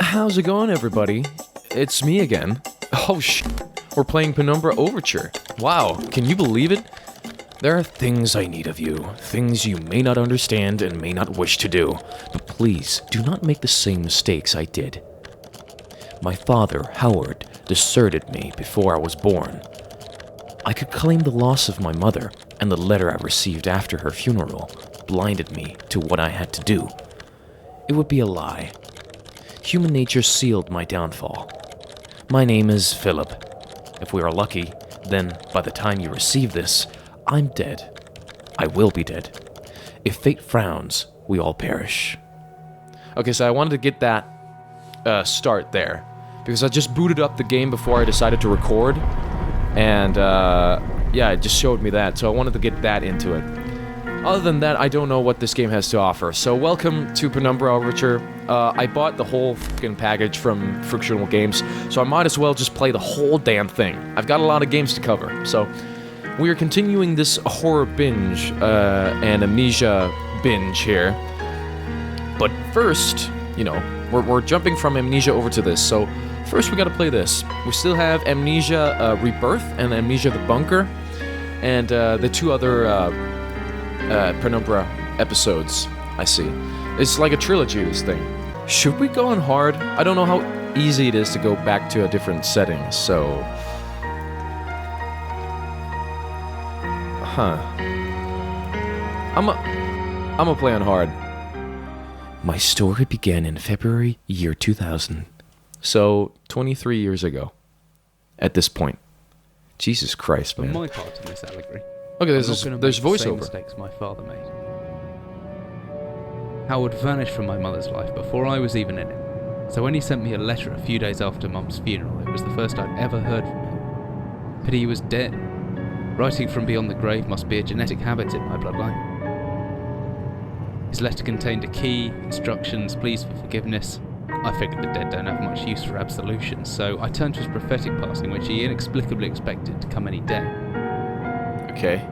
How's it going, everybody? It's me again. Oh, we're playing Penumbra Overture. Wow, can you believe it? There are things I need of you, things you may not understand and may not wish to do, but please, do not make the same mistakes I did. My father, Howard, deserted me before I was born. I could claim the loss of my mother, and the letter I received after her funeral blinded me to what I had to do. It would be a lie. Human nature sealed my downfall. My name is Philip. If we are lucky, then by the time you receive this, I'm dead. I will be dead. If fate frowns, we all perish. Okay, so I wanted to get that start there, because I just booted up the game before I decided to record, and yeah, it just showed me that, so I wanted to get that into it. Other than that, I don't know what this game has to offer. So welcome to Penumbra Overture. I bought the whole fucking package from Frictional Games, so I might as well just play the whole damn thing. I've got a lot of games to cover, so we are continuing this horror binge and Amnesia binge here. But first, you know, we're jumping from Amnesia over to this, so first we gotta play this. We still have Amnesia Rebirth and Amnesia the Bunker, and the two other Penumbra episodes, I see. It's like a trilogy, this thing. Should we go on hard? I don't know how easy it is to go back to a different setting, so... I'm gonna play on hard. My story began in February year 2000. So, 23 years ago. At this point. Jesus Christ, man. For my part in this allegory, Okay, there's the same voiceover. mistakes my father made. Howard vanished from my mother's life before I was even in it. So when he sent me a letter a few days after Mum's funeral, it was the first I'd ever heard from him. Pity he was dead. Writing from beyond the grave must be a genetic habit in my bloodline. His letter contained a key, instructions, pleas for forgiveness. I figured the dead don't have much use for absolution, so I turned to his prophetic passing, which he inexplicably expected to come any day. Okay.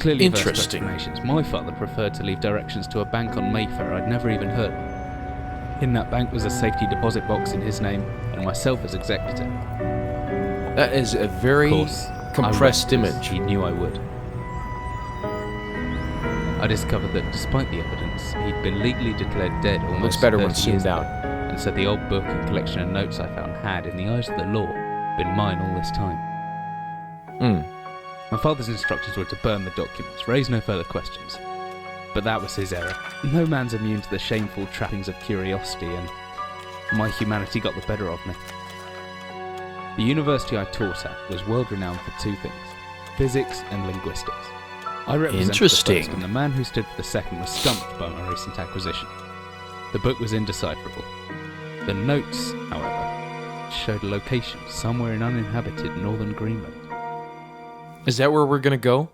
Clearly Interesting. explanations. My father preferred to leave directions to a bank on Mayfair I'd never even heard of. In that bank was a safety deposit box in his name, and myself as executor. That is a very compressed image. He knew I would. I discovered that despite the evidence, he'd been legally declared dead almost Looks better 30 when years zoomed ago, out. and so the old book and collection of notes I found had, in the eyes of the law, been mine all this time. My father's instructions were to burn the documents, raise no further questions. But that was his error. No man's immune to the shameful trappings of curiosity, and my humanity got the better of me. The university I taught at was world-renowned for two things: physics and linguistics. I represented the first, and the man who stood for the second was stumped by my recent acquisition. The book was indecipherable. The notes, however, showed a location somewhere in uninhabited northern Greenland. Is that where we're gonna go?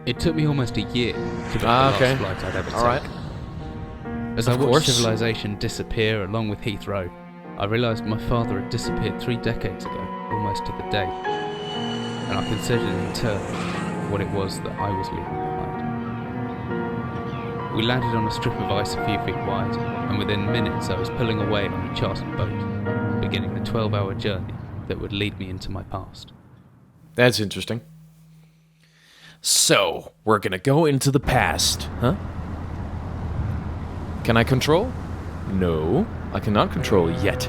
It took me almost a year to book the last flight I'd ever taken. As I watched civilization disappear along with Heathrow, I realised my father had disappeared 3 decades ago, almost to the day. And I considered in turn what it was that I was leaving behind. We landed on a strip of ice a few feet wide, and within minutes I was pulling away on a chartered boat, beginning the 12-hour journey that would lead me into my past. That's interesting. So, we're gonna go into the past, huh? Can I control? No, I cannot control yet.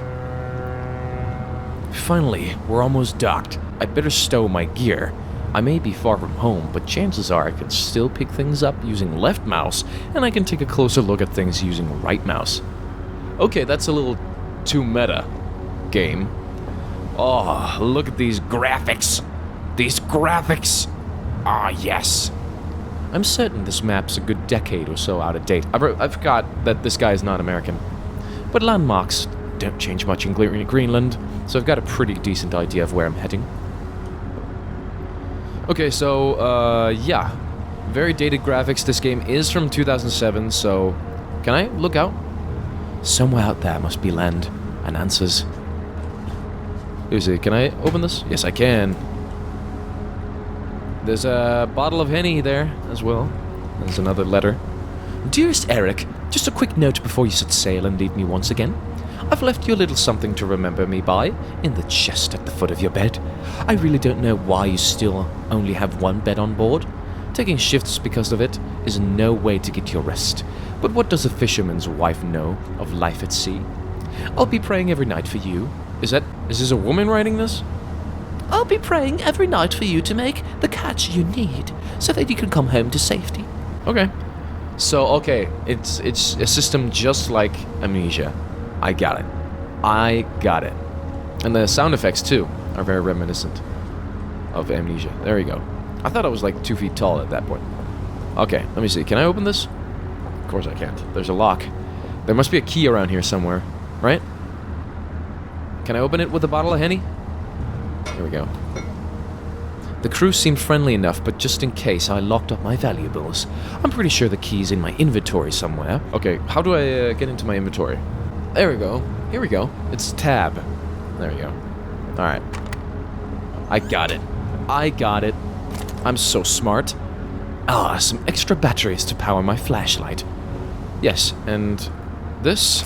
Finally, we're almost docked. I'd better stow my gear. I may be far from home, but chances are I can still pick things up using left mouse, and I can take a closer look at things using right mouse. Okay, that's a little too meta, game. Oh, look at these graphics. These graphics. Ah, yes. I'm certain this map's a good decade or so out of date. I forgot that this guy is not American. But landmarks don't change much in Greenland, so I've got a pretty decent idea of where I'm heading. Okay, so, yeah. Very dated graphics. This game is from 2007, so... Can I look out? Somewhere out there must be land and answers. Can I open this? Yes, I can. There's a bottle of Henny there as well. There's another letter. Dearest Eric, just a quick note before you set sail and leave me once again. I've left you a little something to remember me by in the chest at the foot of your bed. I really don't know why you still only have one bed on board. Taking shifts because of it is no way to get your rest. But what does a fisherman's wife know of life at sea? I'll be praying every night for you. Is this a woman writing this? I'll be praying every night for you to make the catch you need, so that you can come home to safety. Okay. So, okay, it's a system just like Amnesia. I got it. And the sound effects, too, are very reminiscent of Amnesia. There you go. I thought I was like 2 feet tall at that point. Okay, let me see. Can I open this? Of course I can't. There's a lock. There must be a key around here somewhere, right? Can I open it with a bottle of Henny? Here we go. The crew seemed friendly enough, but just in case, I locked up my valuables. I'm pretty sure the key's in my inventory somewhere. Okay, how do I get into my inventory? There we go. Here we go. It's tab. There we go. Alright. I got it. I'm so smart. Ah, some extra batteries to power my flashlight. Yes, and this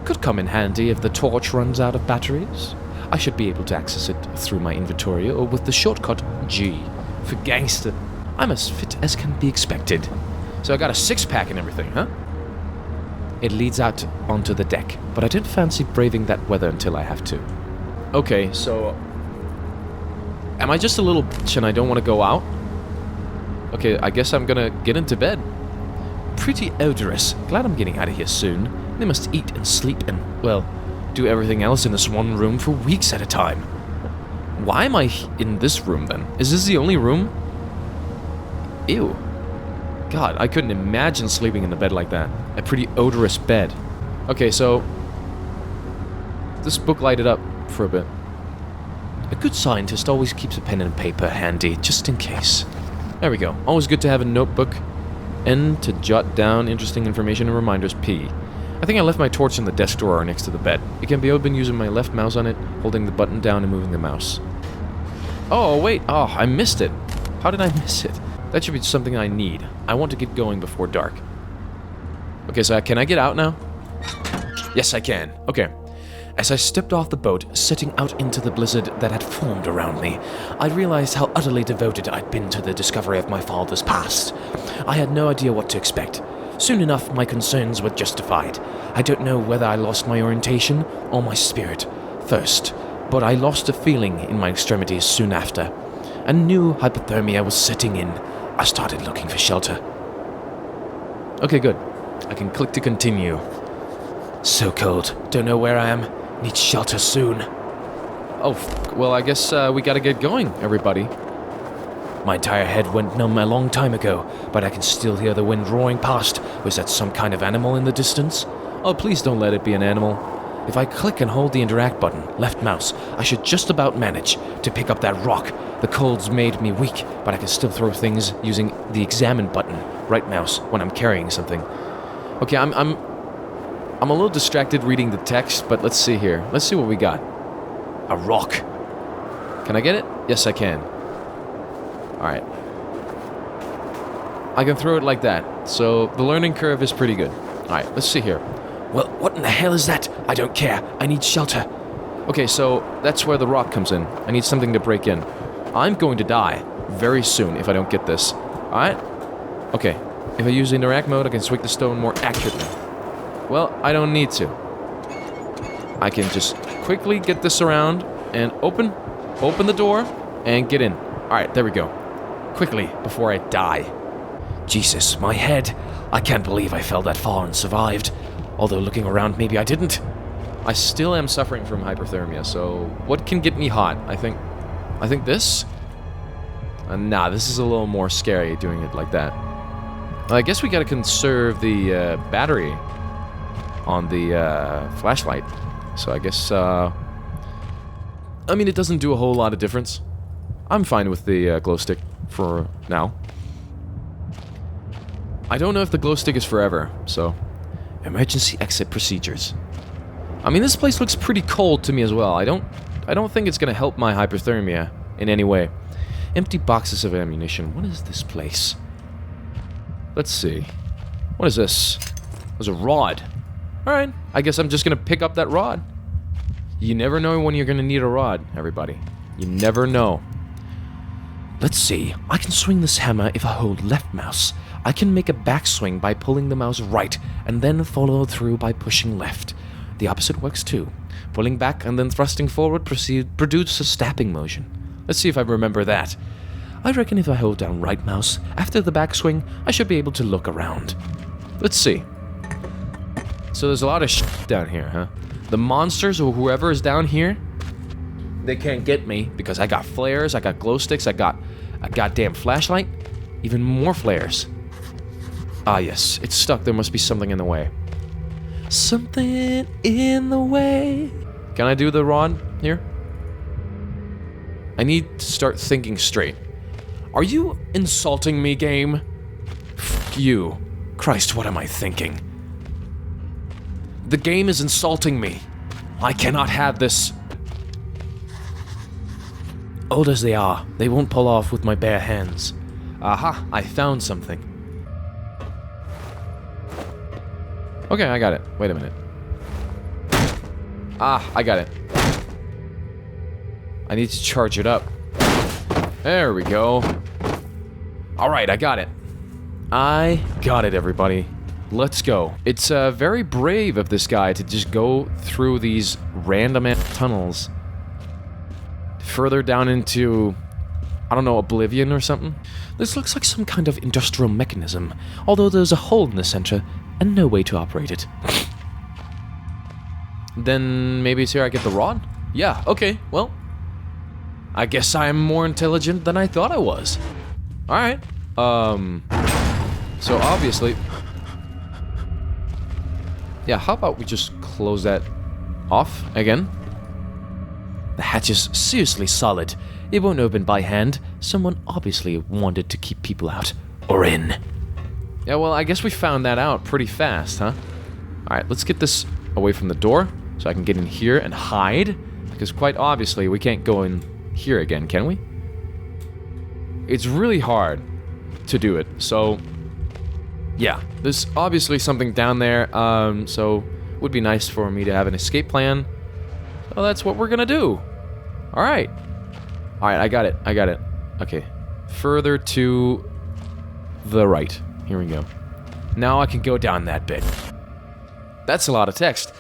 could come in handy if the torch runs out of batteries. I should be able to access it through my inventory or with the shortcut G for gangster. I'm as fit as can be expected. So I got a 6-pack and everything, huh? It leads out onto the deck, but I don't fancy braving that weather until I have to. Okay, so am I just a little bitch and I don't want to go out? Okay, I guess I'm gonna get into bed. Pretty odorous. Glad I'm getting out of here soon. They must eat and sleep and, well, do everything else in this one room for weeks at a time. Why am I in this room then? Is this the only room? Ew. God, I couldn't imagine sleeping in a bed like that. A pretty odorous bed. Okay, so this book lighted up for a bit. A good scientist always keeps a pen and paper handy, just in case. There we go. Always good to have a notebook. N to jot down interesting information and reminders. P. I think I left my torch in the desk drawer next to the bed. It can be opened using my left mouse on it, holding the button down and moving the mouse. Oh, wait. Oh, I missed it. How did I miss it? That should be something I need. I want to get going before dark. Okay, so can I get out now? Yes, I can. Okay. As I stepped off the boat, setting out into the blizzard that had formed around me, I realized how utterly devoted I'd been to the discovery of my father's past. I had no idea what to expect. Soon enough, my concerns were justified. I don't know whether I lost my orientation or my spirit first, but I lost a feeling in my extremities soon after. A new hypothermia was setting in. I started looking for shelter. Okay, good. I can click to continue. So cold. Don't know where I am. Need shelter soon. Oh, well, I guess we gotta get going, everybody. My entire head went numb a long time ago, but I can still hear the wind roaring past. Was that some kind of animal in the distance? Oh, please don't let it be an animal. If I click and hold the interact button, left mouse, I should just about manage to pick up that rock. The cold's made me weak, but I can still throw things using the examine button, right mouse, when I'm carrying something. Okay, I'm a little distracted reading the text, but let's see here. Let's see what we got. A rock. Can I get it? Yes, I can. Alright. I can throw it like that, so the learning curve is pretty good. Alright, let's see here. Well, what in the hell is that? I don't care. I need shelter. Okay, so that's where the rock comes in. I need something to break in. I'm going to die very soon if I don't get this. Alright? Okay. If I use interact mode, I can swing the stone more accurately. Well, I don't need to. I can just quickly get this around and open the door and get in. Alright, there we go. Quickly, before I die. Jesus, my head. I can't believe I fell that far and survived. Although looking around, maybe I didn't. I still am suffering from hypothermia, so what can get me hot? I think this? Nah, this is a little more scary doing it like that. I guess we gotta conserve the battery on the flashlight. So I guess, I mean, it doesn't do a whole lot of difference. I'm fine with the glow stick for now. I don't know if the glow stick is forever, so... Emergency exit procedures. I mean, this place looks pretty cold to me as well. I don't think it's gonna help my hypothermia in any way. Empty boxes of ammunition. What is this place? Let's see. What is this? There's a rod. Alright, I guess I'm just gonna pick up that rod. You never know when you're gonna need a rod, everybody. You never know. Let's see. I can swing this hammer if I hold left mouse. I can make a backswing by pulling the mouse right, and then follow through by pushing left. The opposite works too. Pulling back and then thrusting forward produces a snapping motion. Let's see if I remember that. I reckon if I hold down right mouse, after the backswing, I should be able to look around. Let's see. So there's a lot of shit down here, huh? The monsters or whoever is down here, they can't get me because I got flares, I got glow sticks, I got a goddamn flashlight, even more flares. Ah yes, it's stuck. There must be something in the way. Something in the way. Can I do the rod here? I need to start thinking straight. Are you insulting me, game? F you. Christ, what am I thinking? The game is insulting me. I cannot have this. Old as they are, they won't pull off with my bare hands. Aha, I found something. Okay, I got it. Wait a minute. Ah, I got it. I need to charge it up. There we go. Alright, I got it. I got it, everybody. Let's go. It's very brave of this guy to just go through these random tunnels. Further down into, I don't know, oblivion or something. This looks like some kind of industrial mechanism, although there's a hole in the center and no way to operate it. Then maybe it's here I get the rod? Yeah, okay, well, I guess I'm more intelligent than I thought I was. Alright, so obviously, yeah, how about we just close that off again? The hatch is seriously solid. It won't open by hand. Someone obviously wanted to keep people out. Or in. Yeah, well, I guess we found that out pretty fast, huh? Alright, let's get this away from the door so I can get in here and hide. Because quite obviously we can't go in here again, can we? It's really hard to do it, so... yeah, there's obviously something down there, so it would be nice for me to have an escape plan. So that's what we're gonna do. Alright. Alright, I got it. Okay. Further to the right. Here we go. Now I can go down that bit. That's a lot of text.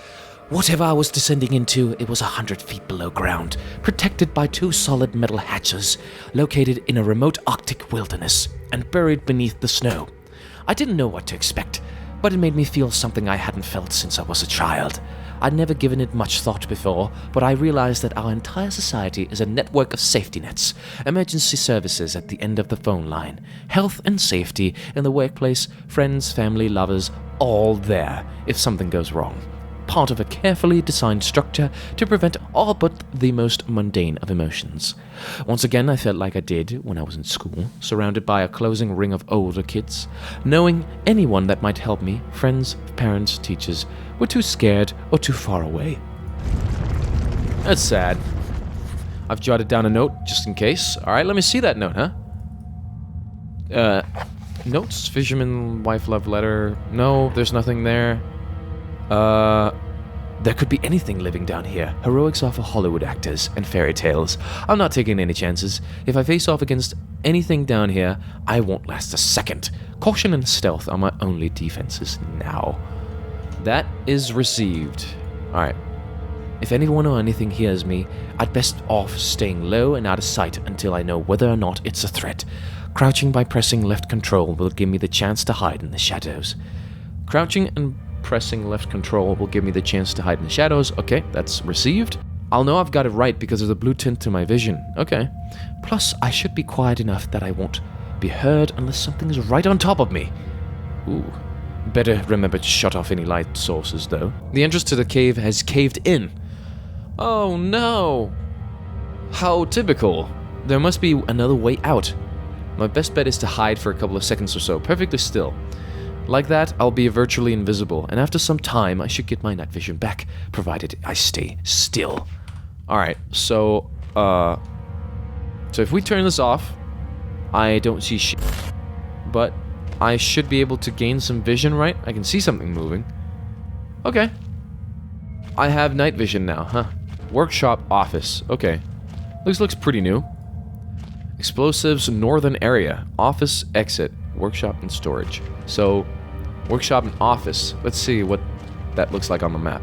Whatever I was descending into, it was 100 feet below ground, protected by 2 solid metal hatches, located in a remote Arctic wilderness, and buried beneath the snow. I didn't know what to expect, but it made me feel something I hadn't felt since I was a child. I'd never given it much thought before, but I realized that our entire society is a network of safety nets, emergency services at the end of the phone line, health and safety in the workplace, friends, family, lovers, all there if something goes wrong. Part of a carefully designed structure to prevent all but the most mundane of emotions. Once again, I felt like I did when I was in school, surrounded by a closing ring of older kids. Knowing anyone that might help me, friends, parents, teachers, were too scared or too far away. That's sad. I've jotted down a note just in case. Alright, let me see that note, huh? Notes? Fisherman, wife, love letter. No, there's nothing there. There could be anything living down here. Heroics are for Hollywood actors and fairy tales. I'm not taking any chances. If I face off against anything down here, I won't last a second. Caution and stealth are my only defenses now. That is received. Alright. If anyone or anything hears me, I'd best off staying low and out of sight until I know whether or not it's a threat. Crouching by pressing left control will give me the chance to hide in the shadows. Crouching and pressing left control will give me the chance to hide in the shadows. Okay, that's received. I'll know I've got it right because of the blue tint to my vision. Okay. Plus, I should be quiet enough that I won't be heard unless something's right on top of me. Ooh. Better remember to shut off any light sources, though. The entrance to the cave has caved in. Oh no! How typical. There must be another way out. My best bet is to hide for a couple of seconds or so, perfectly still. Like that, I'll be virtually invisible, and after some time, I should get my night vision back, provided I stay still. Alright, so if we turn this off, I don't see shit. But I should be able to gain some vision, right? I can see something moving. Okay. I have night vision now, huh? Workshop office. Okay. Looks pretty new. Explosives northern area. Office exit. Workshop and storage. So, workshop and office. Let's see what that looks like on the map.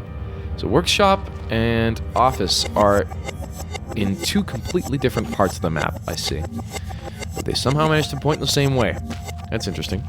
So workshop and office are in two completely different parts of the map, I see. But they somehow managed to point in the same way. That's interesting.